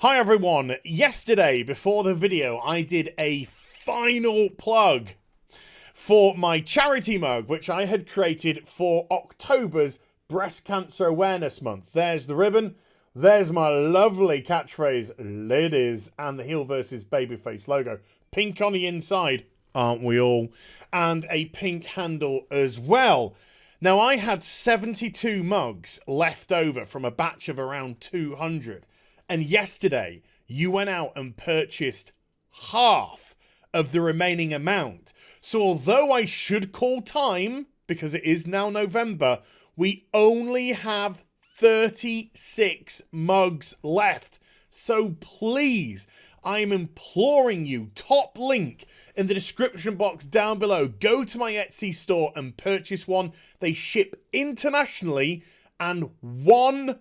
Hi everyone, yesterday before the video I did a final plug for my charity mug which I had created for October's Breast Cancer Awareness Month. There's the ribbon, there's my lovely catchphrase, ladies, and the HeelvsBabyface logo. Pink on the inside, aren't we all? And a pink handle as well. Now I had 72 mugs left over from a batch of around 200. And yesterday, you went out and purchased half of the remaining amount. So although I should call time, because it is now November, we only have 36 mugs left. So please, I'm imploring you, top link in the description box down below. Go to my Etsy store and purchase one. They ship internationally and 100%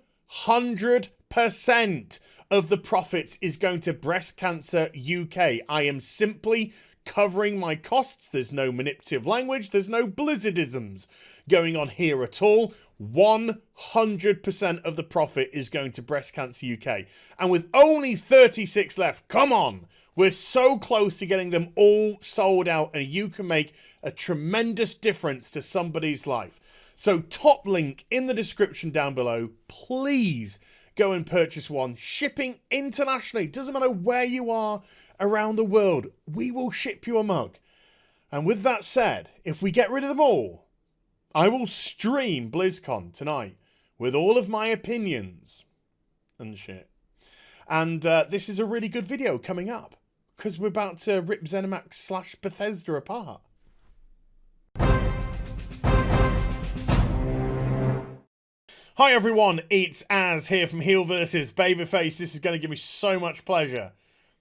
of the profits is going to Breast Cancer UK. I am simply covering my costs. There's no manipulative language. There's no blizzardisms going on here at all. 100% of the profit is going to Breast Cancer UK. And with only 36 left, come on, we're so close to getting them all sold out, and you can make a tremendous difference to somebody's life. So top link in the description down below. Please go and purchase one. Shipping internationally. Doesn't matter where you are around the world. We will ship you a mug. And with that said, if we get rid of them all, I will stream Blizzcon tonight with all of my opinions and shit. And this is a really good video coming up because we're about to rip Zenimax / Bethesda apart. Hi everyone, it's Az here from HeelvsBabyface. This is going to give me so much pleasure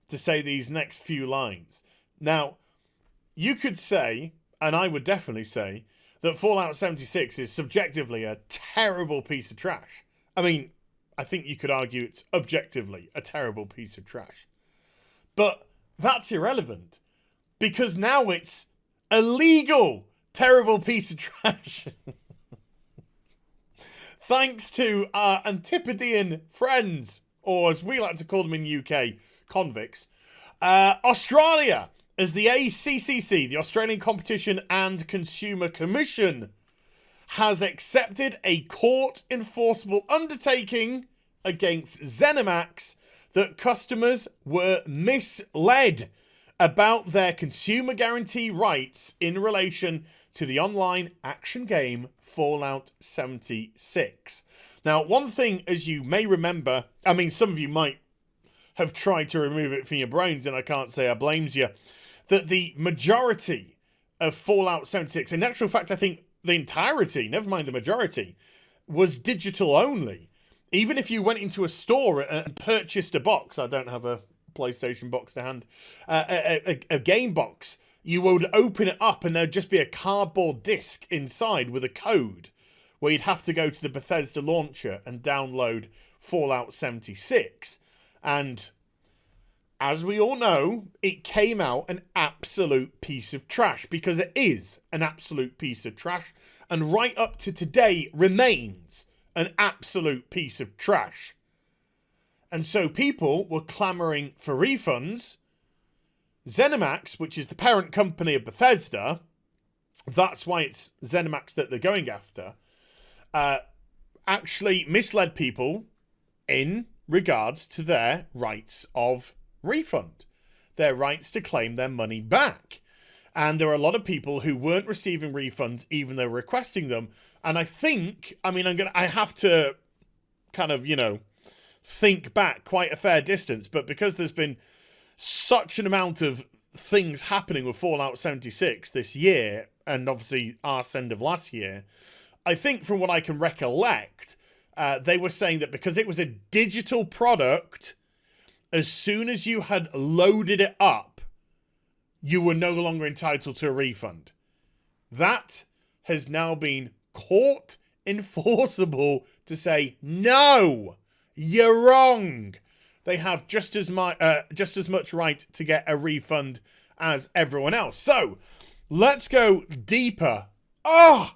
to say these next few lines. Now, you could say, and I would definitely say, that Fallout 76 is subjectively a terrible piece of trash. I mean, I think you could argue it's objectively a terrible piece of trash. But that's irrelevant, because now it's a legal terrible piece of trash. Thanks to our Antipodean friends, or as we like to call them in UK, convicts. Australia, as the ACCC, the Australian Competition and Consumer Commission, has accepted a court-enforceable undertaking against Zenimax that customers were misled about their consumer guarantee rights in relation to the online action game Fallout 76. Now, one thing, as you may remember, I mean, some of you might have tried to remove it from your brains, and I can't say I blames you, that the majority of Fallout 76, in actual fact, I think the entirety, never mind the majority, was digital only. Even if you went into a store and purchased a box, I don't have a PlayStation box to hand, a game box, you would open it up and there'd just be a cardboard disc inside with a code where you'd have to go to the Bethesda launcher and download Fallout 76. And as we all know, it came out an absolute piece of trash, because it is an absolute piece of trash, and right up to today remains an absolute piece of trash. And so people were clamoring for refunds. Zenimax, which is the parent company of Bethesda, that's why it's Zenimax that they're going after, actually misled people in regards to their rights of refund, their rights to claim their money back. And there are a lot of people who weren't receiving refunds even though requesting them. And I think, I mean, I have to kind of, think back quite a fair distance, but because there's been such an amount of things happening with Fallout 76 this year, and obviously arse end of last year, I think from what I can recollect, they were saying that because it was a digital product, as soon as you had loaded it up, you were no longer entitled to a refund. That has now been court enforceable to say, no, you're wrong. They have just as much right to get a refund as everyone else. So, let's go deeper. Oh,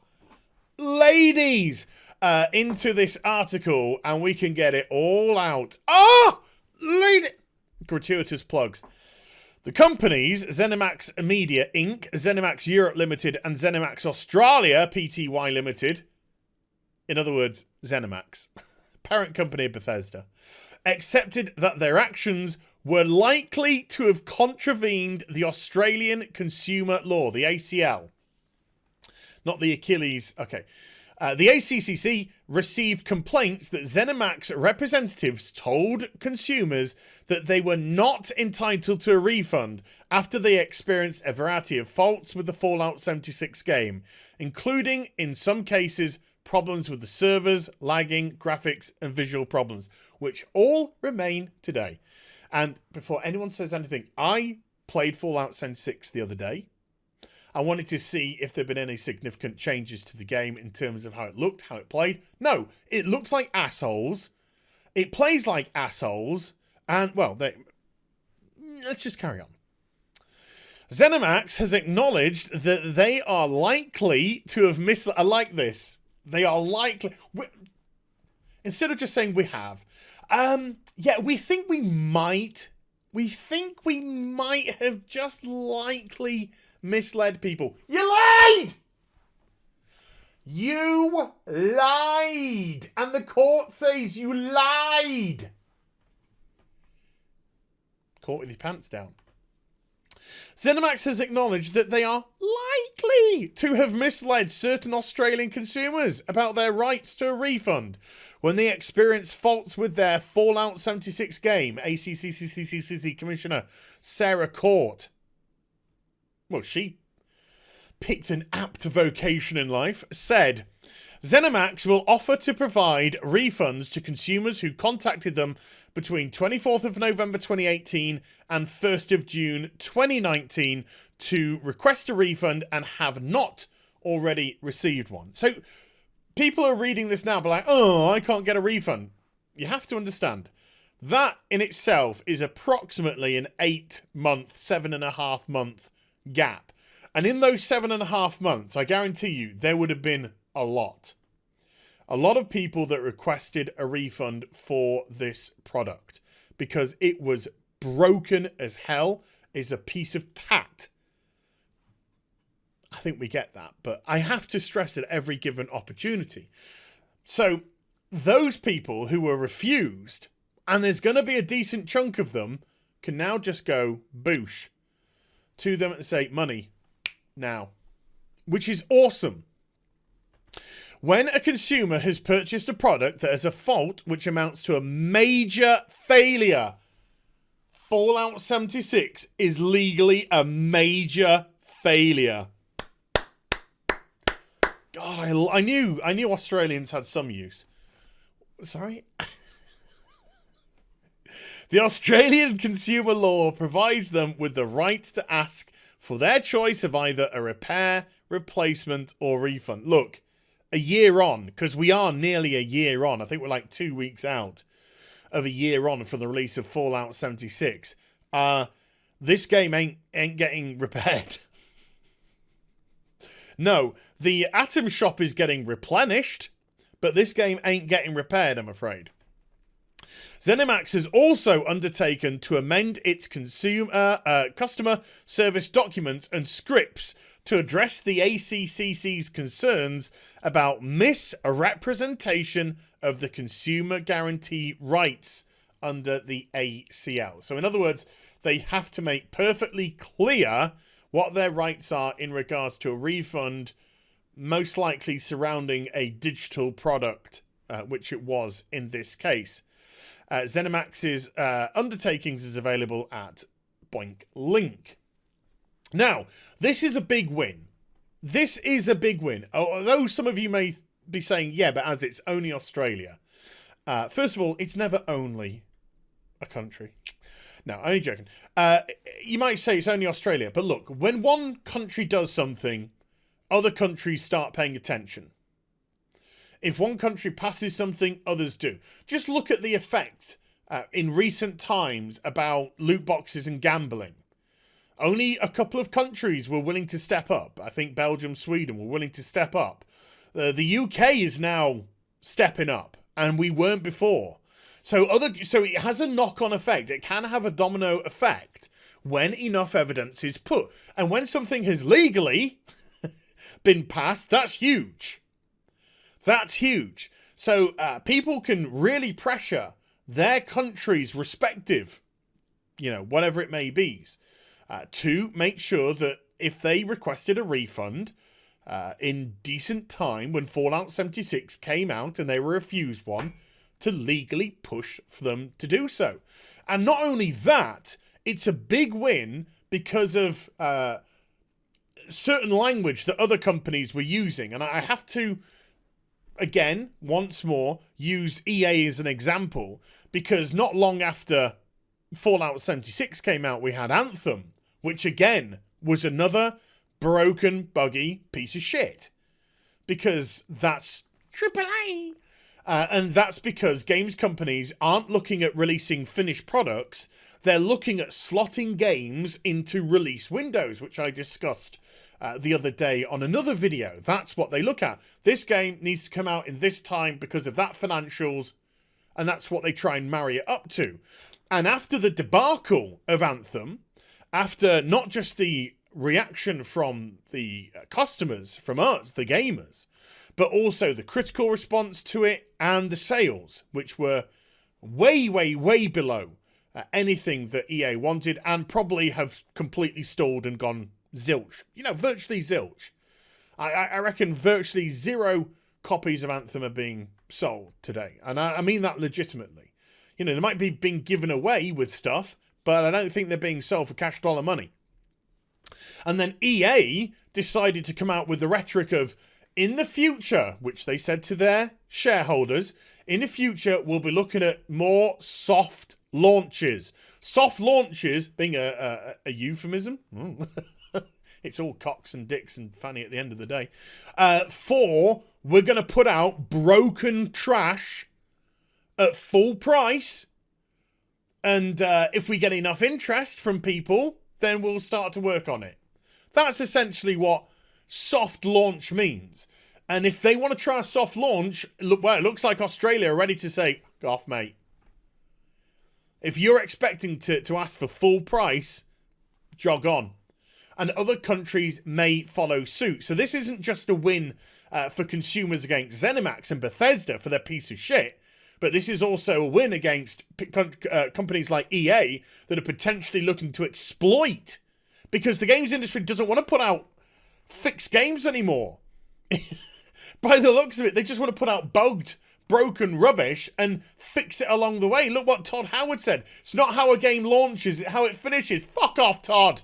ladies, into this article, and we can get it all out. Oh, lady. gratuitous plugs. The companies, Zenimax Media Inc., Zenimax Europe Limited, and Zenimax Australia Pty Limited, in other words, Zenimax, parent company of Bethesda, accepted that their actions were likely to have contravened the Australian Consumer Law, the ACL. Not the Achilles. Okay. The ACCC received complaints that Zenimax representatives told consumers that they were not entitled to a refund after they experienced a variety of faults with the Fallout 76 game, including, in some cases, problems with the servers, lagging, graphics, and visual problems, which all remain today. And before anyone says anything, I played Fallout 76 the other day. I wanted to see if there had been any significant changes to the game in terms of how it looked, how it played. No, it looks like assholes. It plays like assholes. And, well, let's just carry on. Zenimax has acknowledged that they are likely to have misled... I like this. They are likely... Instead of just saying we have. Yeah, we think we might. We think we might have just likely... misled people. You lied! You lied! And the court says you lied! Caught with your pants down. Zenimax has acknowledged that they are likely to have misled certain Australian consumers about their rights to a refund when they experienced faults with their Fallout 76 game, ACCCCCC Commissioner Sarah Court. Well, she picked an apt vocation in life, said, Zenimax will offer to provide refunds to consumers who contacted them between 24th of November 2018 and 1st of June 2019 to request a refund and have not already received one. So people are reading this now, but like, oh, I can't get a refund. You have to understand. That in itself is approximately an 8-month, 7.5-month gap. And in those 7.5 months, I guarantee you, there would have been a lot. A lot of people that requested a refund for this product because it was broken as hell, is a piece of tat. I think we get that, but I have to stress it every given opportunity. So those people who were refused, and there's going to be a decent chunk of them, can now just go boosh to them and say, money now, which is awesome. When a consumer has purchased a product that has a fault which amounts to a major failure, Fallout 76 is legally a major failure. God, I knew Australians had some use. Sorry? The Australian Consumer Law provides them with the right to ask for their choice of either a repair, replacement, or refund. Look, a year on, because we are nearly a year on. I think we're like 2 weeks out of a year on from the release of Fallout 76. This game ain't getting repaired. No, the Atom Shop is getting replenished, but this game ain't getting repaired, I'm afraid. Zenimax has also undertaken to amend its customer service documents and scripts to address the ACCC's concerns about misrepresentation of the consumer guarantee rights under the ACL. So in other words, they have to make perfectly clear what their rights are in regards to a refund, most likely surrounding a digital product, which it was in this case. Zenimax's undertakings is available at Boink Link. Now, this is a big win. This is a big win. Although some of you may be saying, yeah, but as it's only Australia. First of all, it's never only a country. No, only joking. You might say it's only Australia. But look, when one country does something, other countries start paying attention. If one country passes something, others do. Just look at the effect in recent times about loot boxes and gambling. Only a couple of countries were willing to step up. I think Belgium, Sweden were willing to step up. The UK is now stepping up, and we weren't before. So it has a knock-on effect. It can have a domino effect when enough evidence is put. And when something has legally been passed, that's huge. That's huge. So people can really pressure their country's respective, whatever it may be, to make sure that if they requested a refund in decent time when Fallout 76 came out and they were refused one, to legally push for them to do so. And not only that, it's a big win because of certain language that other companies were using. And I have to, again, once more, use EA as an example, because not long after Fallout 76 came out, we had Anthem, which again was another broken, buggy piece of shit. Because that's AAA. And that's because games companies aren't looking at releasing finished products. They're looking at slotting games into release windows, which I discussed the other day on another video. That's what they look at. This game needs to come out in this time because of that financials, and that's what they try and marry it up to. And after the debacle of Anthem, after not just the reaction from the customers, from us, the gamers, but also the critical response to it and the sales, which were way, way, way below anything that EA wanted, and probably have completely stalled and gone zilch. Virtually zilch. I reckon virtually 0 copies of Anthem are being sold today. And I mean that legitimately. They might be being given away with stuff, but I don't think they're being sold for cash dollar money. And then EA decided to come out with the rhetoric of, in the future, which they said to their shareholders, in the future, we'll be looking at more soft launches. Soft launches being a euphemism. It's all cocks and dicks and fanny at the end of the day. We're going to put out broken trash at full price. And if we get enough interest from people, then we'll start to work on it. That's essentially what soft launch means. And if they want to try a soft launch, it looks like Australia are ready to say, go off, mate. If you're expecting to ask for full price, jog on. And other countries may follow suit. So this isn't just a win for consumers against Zenimax and Bethesda for their piece of shit, but this is also a win against companies like EA that are potentially looking to exploit, because the games industry doesn't want to put out fixed games anymore. By the looks of it, they just want to put out bugged, broken rubbish and fix it along the way. Look what Todd Howard said. It's not how a game launches, it's how it finishes. Fuck off, Todd.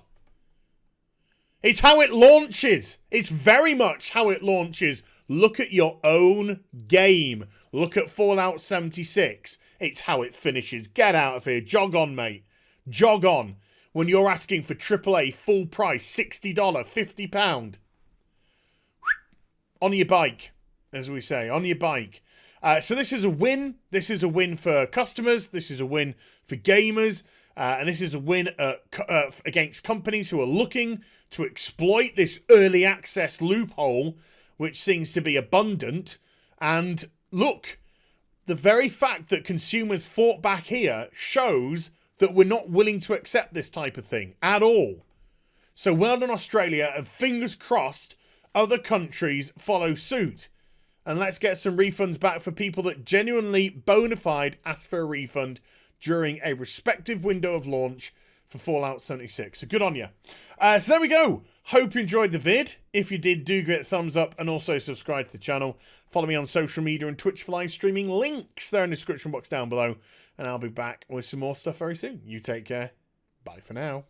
It's how it launches. It's very much how it launches. Look at your own game. Look at Fallout 76. It's how it finishes. Get out of here. Jog on, mate. Jog on. When you're asking for AAA full price, $60, £50. On your bike, as we say. On your bike. So this is a win. This is a win for customers. This is a win for gamers. And this is a win against companies who are looking to exploit this early access loophole, which seems to be abundant. And look, the very fact that consumers fought back here shows that we're not willing to accept this type of thing at all. So well done, Australia, and fingers crossed other countries follow suit. And let's get some refunds back for people that genuinely bona fide ask for a refund during a respective window of launch for Fallout 76. So good on you. So there we go. Hope you enjoyed the vid. If you did, do give it a thumbs up and also subscribe to the channel. Follow me on social media and Twitch for live streaming. Links there in the description box down below. And I'll be back with some more stuff very soon. You take care. Bye for now.